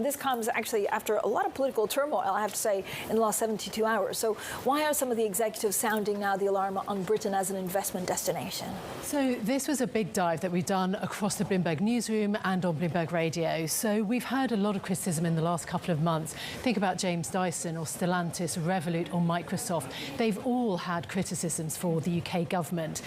This comes actually after a lot of political turmoil, I have to say, in the last 72 hours. So why are some of the executives sounding now the alarm on Britain as an investment destination? So this was a big dive that we've done across the Bloomberg newsroom and on Bloomberg Radio. So we've heard a lot of criticism in the last couple of months. Think about James Dyson or Stellantis, Revolut or Microsoft. They've all had criticisms for the UK government.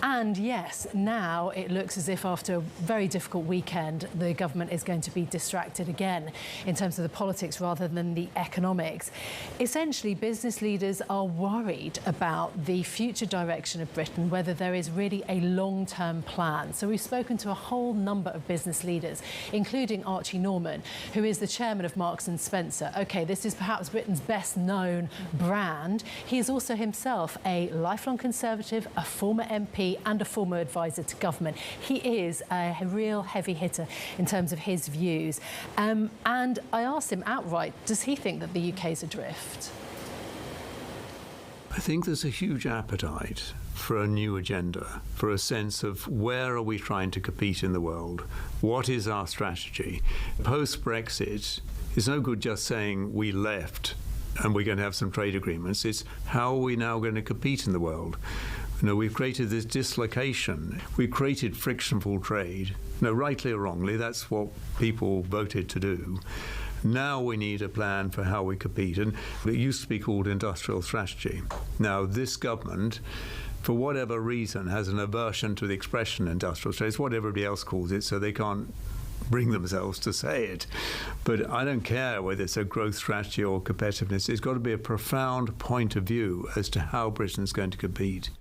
And yes, now it looks as if after a very difficult weekend, the government is going to be distracted again in terms of the politics rather than the economics. Essentially, business leaders are worried about the future direction of Britain, whether there is really a long-term plan. So we've spoken to a whole number of business leaders, including Archie Norman, who is the chairman of Marks and Spencer. OK, this is perhaps Britain's best-known brand. He is also himself a lifelong Conservative, a former MP and a former advisor to government. He is a real heavy hitter in terms of his views. And I asked him outright, does he think that the UK is adrift? I think there's a huge appetite for a new agenda, for a sense of where are we trying to compete in the world? What is our strategy? Post-Brexit, it's no good just saying we left and we're going to have some trade agreements. It's how are we now going to compete in the world? You know, we've created this dislocation. We've created frictionful trade. No, rightly or wrongly, that's what people voted to do. Now we need a plan for how we compete. And it used to be called industrial strategy. Now, this government, for whatever reason, has an aversion to the expression industrial strategy. It's what everybody else calls it, so they can't bring themselves to say it. But I don't care whether it's a growth strategy or competitiveness. It's got to be a profound point of view as to how Britain's going to compete.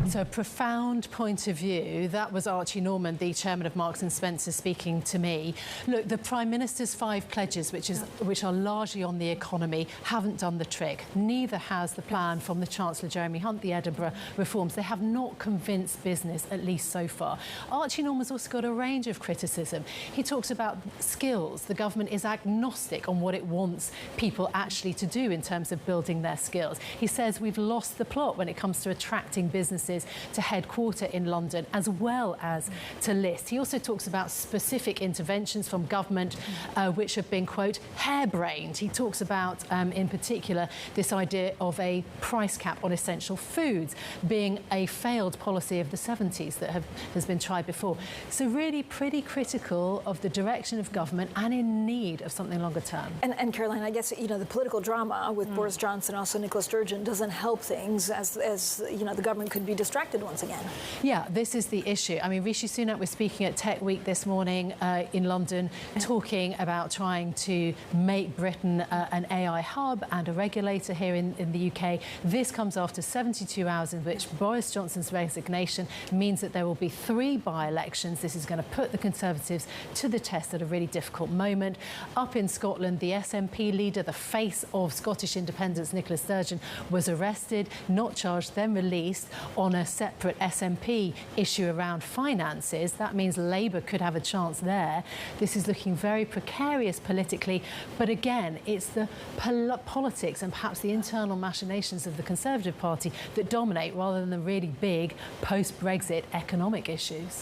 So a profound point of view. That was Archie Norman, the chairman of Marks and Spencer, speaking to me. Look, the Prime Minister's 5 pledges, which are largely on the economy, haven't done the trick. Neither has the plan from the Chancellor Jeremy Hunt, the Edinburgh reforms. They have not convinced business, at least so far. Archie Norman's also got a range of criticism. He talks about skills. The government is agnostic on what it wants people actually to do in terms of building their skills. He says we've lost the plot when it comes to attracting businesses to headquarter in London, as well as to list. He also talks about specific interventions from government which have been, quote, harebrained. He talks about, in particular, this idea of a price cap on essential foods being a failed policy of the 70s that has been tried before. So really pretty critical of the direction of government and in need of something longer term. And Caroline, I guess, you know, the political drama with Boris Johnson, also Nicola Sturgeon, doesn't help things as you know, the government could be distracted once again. Yeah, this is the issue. I mean, Rishi Sunak was speaking at Tech Week this morning in London, talking about trying to make Britain an AI hub and a regulator here in the UK. This comes after 72 hours in which Boris Johnson's resignation means that there will be 3 by-elections. This is going to put the Conservatives to the test at a really difficult moment. Up in Scotland, the SNP leader, the face of Scottish independence, Nicola Sturgeon, was arrested, not charged, then released on a separate SNP issue around finances. That means Labour could have a chance there. This is looking very precarious politically, but again, it's the politics and perhaps the internal machinations of the Conservative Party that dominate rather than the really big post-Brexit economic issues.